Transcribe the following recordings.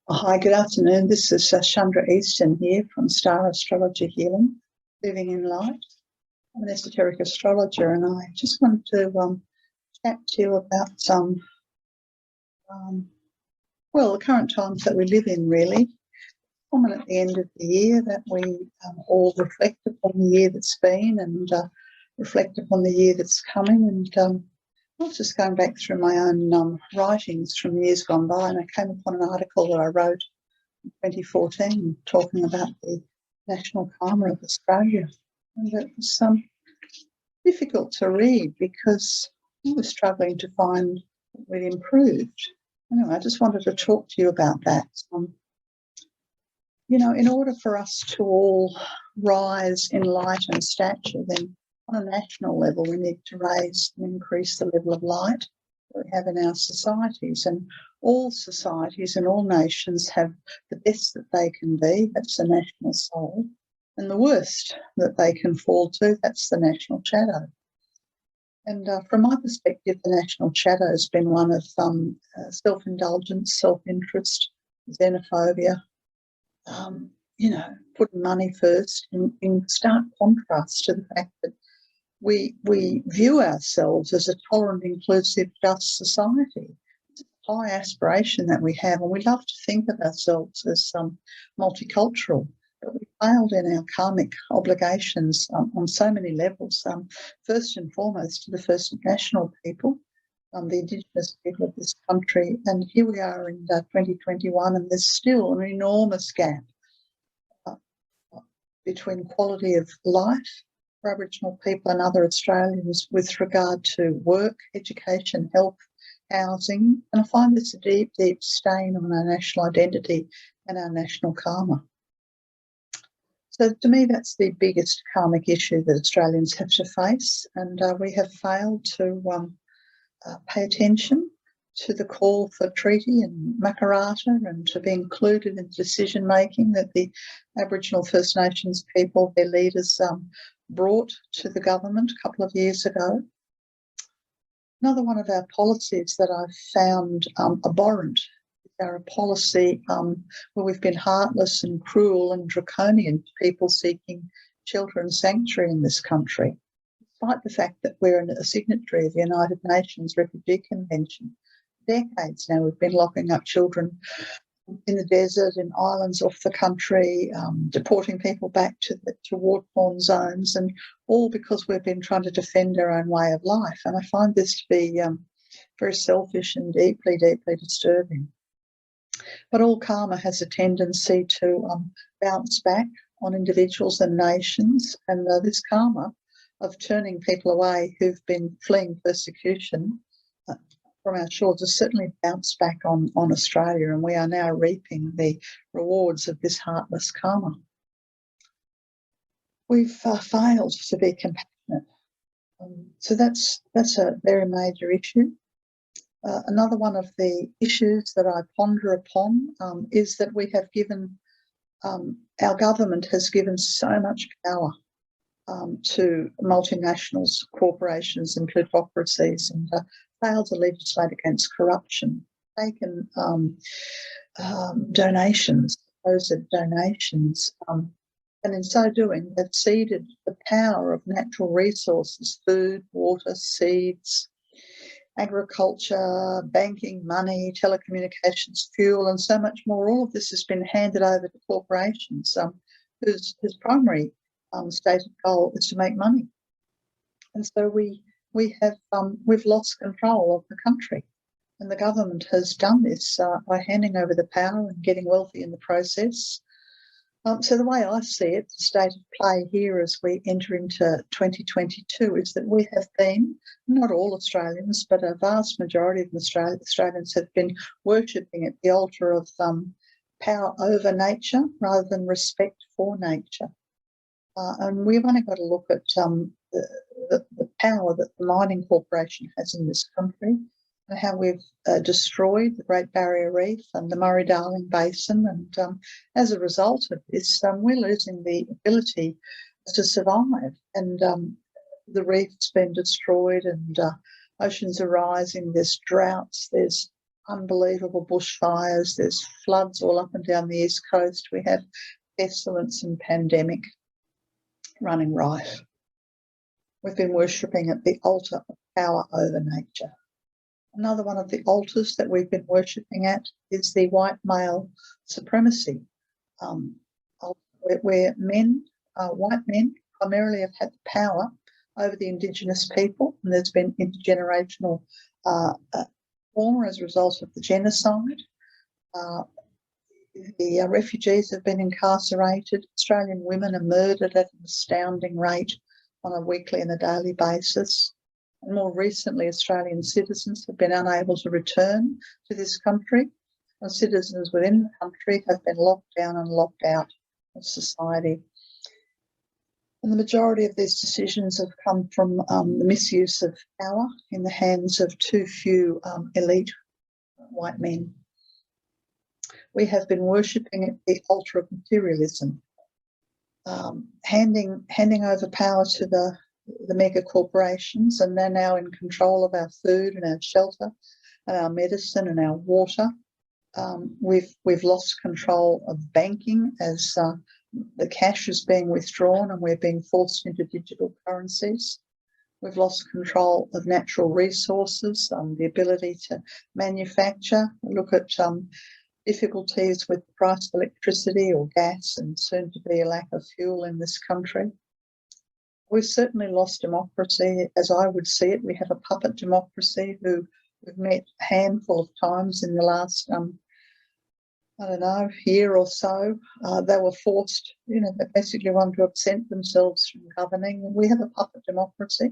Hi, good afternoon. This is Chandra Easton here from Star Astrology Healing, Living in Light. I'm an esoteric astrologer, and I just wanted to chat to you about the current times that we live in, really. Common at the end of the year that we all reflect upon the year that's been and reflect upon the year that's coming. And I was just going back through my own writings from years gone by, and I came upon an article that I wrote in 2014 talking about the national karma of Australia. And it was difficult to read because I was struggling to find what we'd improved. Anyway, I just wanted to talk to you about that. In order for us to all rise in light and stature, then on a national level, we need to raise and increase the level of light that we have in our societies. And all societies and all nations have the best that they can be, that's the national soul, and the worst that they can fall to, that's the national shadow. And from my perspective, the national shadow has been one of self-indulgence, self-interest, xenophobia, putting money first in stark contrast to the fact that we view ourselves as a tolerant, inclusive, just society. It's a high aspiration that we have, and we love to think of ourselves as multicultural, but we failed in our karmic obligations on so many levels. First and foremost to the First National people, the Indigenous people of this country, and here we are in 2021, and there's still an enormous gap between quality of life for Aboriginal people and other Australians with regard to work, education, health, housing, and I find this a deep, deep stain on our national identity and our national karma. So to me, that's the biggest karmic issue that Australians have to face, and we have failed to pay attention to the call for treaty and Makarrata and to be included in decision making that the Aboriginal First Nations people, their leaders, brought to the government a couple of years ago. Another one of our policies that I've found abhorrent is our policy where we've been heartless and cruel and draconian to people seeking shelter and sanctuary in this country, despite the fact that we're a signatory of the United Nations Refugee Convention. Decades now we've been locking up children in the desert, in islands off the country, deporting people back to war-torn zones, and all because we've been trying to defend our own way of life. And I find this to be very selfish and deeply, deeply disturbing. But all karma has a tendency to bounce back on individuals and nations, and this karma of turning people away who've been fleeing persecution from our shores has certainly bounced back on Australia, and we are now reaping the rewards of this heartless karma. We've failed to be compassionate. So that's a very major issue. Another one of the issues that I ponder upon is that we have given, our government has given so much power to multinationals, corporations and plutocracies, and failed to legislate against corruption, taken donations, supposed donations, and in so doing they've ceded the power of natural resources, food, water, seeds, agriculture, banking, money, telecommunications, fuel, and so much more. All of this has been handed over to corporations whose primary stated goal is to make money. And so we've lost control of the country, and the government has done this by handing over the power and getting wealthy in the process. So the way I see it, the state of play here as we enter into 2022 is that we have been, not all Australians, but a vast majority of Australians have been worshipping at the altar of power over nature rather than respect for nature. And we've only got to look at the power that the mining corporation has in this country, and how we've destroyed the Great Barrier Reef and the Murray-Darling Basin. And as a result of this, we're losing the ability to survive. And the reef's been destroyed, and oceans are rising, there's droughts, there's unbelievable bushfires. There's floods all up and down the east coast. We have pestilence and pandemic running rife. We've been worshipping at the altar of power over nature. Another one of the altars that we've been worshipping at is the white male supremacy, where white men primarily have had the power over the Indigenous people, and there's been intergenerational trauma as a result of the genocide. The refugees have been incarcerated. Australian women are murdered at an astounding rate on a weekly and a daily basis. And more recently, Australian citizens have been unable to return to this country, and citizens within the country have been locked down and locked out of society. And the majority of these decisions have come from the misuse of power in the hands of too few elite white men. We have been worshipping at the altar of materialism, handing over power to the mega corporations, and they're now in control of our food and our shelter and our medicine and our water. We've lost control of banking as the cash is being withdrawn and we're being forced into digital currencies. We've lost control of natural resources, the ability to manufacture. Look at difficulties with the price of electricity or gas, and soon to be a lack of fuel in this country. We've certainly lost democracy, as I would see it. We have a puppet democracy who we've met a handful of times in the last, year or so. They were forced, they basically wanted to absent themselves from governing. We have a puppet democracy.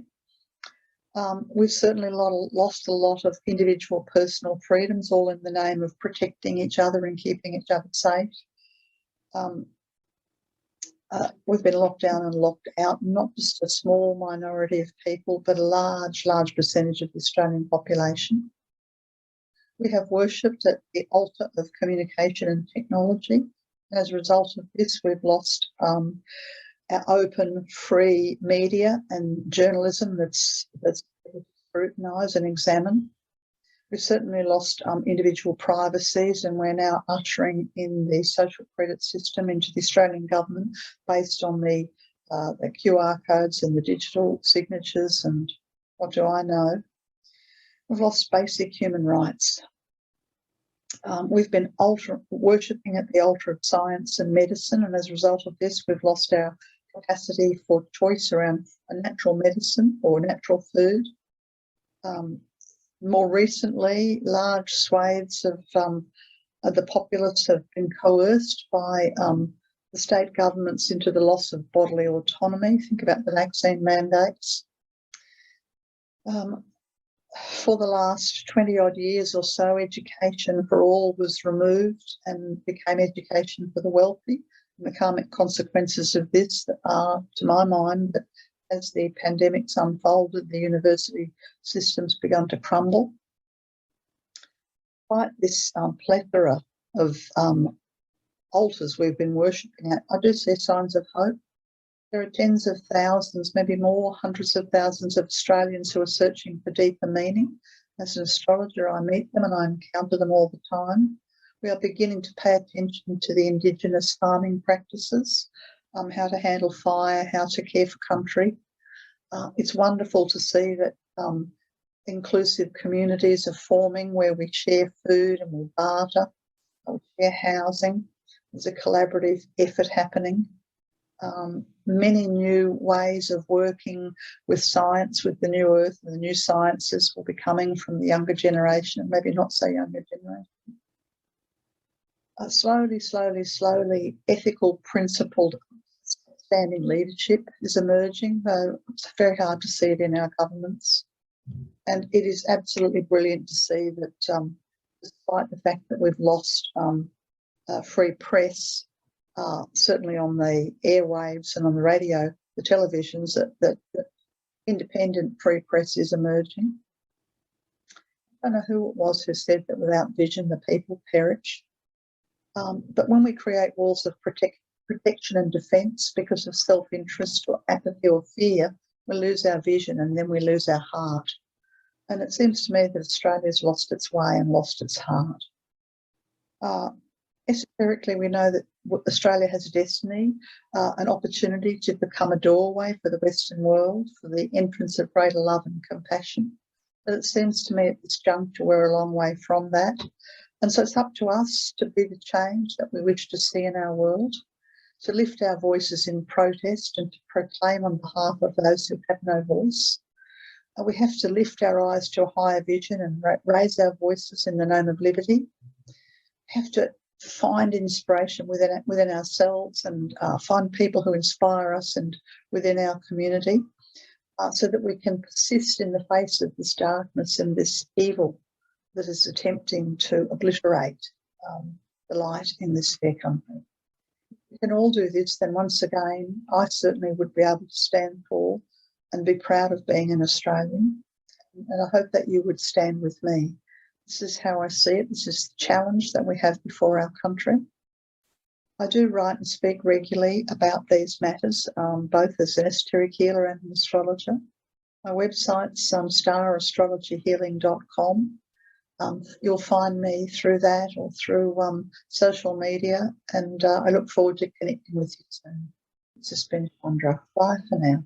We've certainly lost a lot of individual personal freedoms, all in the name of protecting each other and keeping each other safe. We've been locked down and locked out, not just a small minority of people, but a large percentage of the Australian population. We have worshipped at the altar of communication and technology. As a result of this, we've lost our open, free media and journalism that's scrutinised and examined. We've certainly lost individual privacies, and we're now ushering in the social credit system into the Australian government based on the QR codes and the digital signatures and what do I know. We've lost basic human rights. We've been worshipping at the altar of science and medicine, and as a result of this, we've lost our capacity for choice around a natural medicine or natural food. More recently, large swathes of the populace have been coerced by the state governments into the loss of bodily autonomy. Think about the vaccine mandates. For the last 20-odd years or so, education for all was removed and became education for the wealthy. And the karmic consequences of this are, to my mind, that as the pandemic's unfolded, the university system's begun to crumble. Despite this plethora of altars we've been worshipping at, I do see signs of hope. There are tens of thousands, maybe more, hundreds of thousands of Australians who are searching for deeper meaning. As an astrologer, I meet them and I encounter them all the time. We are beginning to pay attention to the Indigenous farming practices, how to handle fire, how to care for country. It's wonderful to see that inclusive communities are forming where we share food and we barter, we share housing. There's a collaborative effort happening. Many new ways of working with science, with the new earth and the new sciences will be coming from the younger generation, and maybe not so younger generation. Slowly, ethical, principled, standing leadership is emerging, though it's very hard to see it in our governments. And it is absolutely brilliant to see that despite the fact that we've lost free press, certainly on the airwaves and on the radio, the televisions, that independent free press is emerging. I don't know who it was who said that without vision the people perish. But when we create walls of protection and defence because of self-interest or apathy or fear, we lose our vision and then we lose our heart. And it seems to me that Australia's lost its way and lost its heart. Esoterically, we know that Australia has a destiny, an opportunity to become a doorway for the Western world, for the entrance of greater love and compassion. But it seems to me at this juncture we're a long way from that. And so it's up to us to be the change that we wish to see in our world, to lift our voices in protest and to proclaim on behalf of those who have no voice. We have to lift our eyes to a higher vision and raise our voices in the name of liberty. We have to find inspiration within ourselves and find people who inspire us and within our community, so that we can persist in the face of this darkness and this evil that is attempting to obliterate the light in this fair country. If we can all do this, then once again, I certainly would be able to stand for and be proud of being an Australian. And I hope that you would stand with me. This is how I see it. This is the challenge that we have before our country. I do write and speak regularly about these matters, both as an esoteric healer and an astrologer. My website's starastrologyhealing.com. You'll find me through that or through social media, and I look forward to connecting with you soon. It's just been Chandra. Bye for now.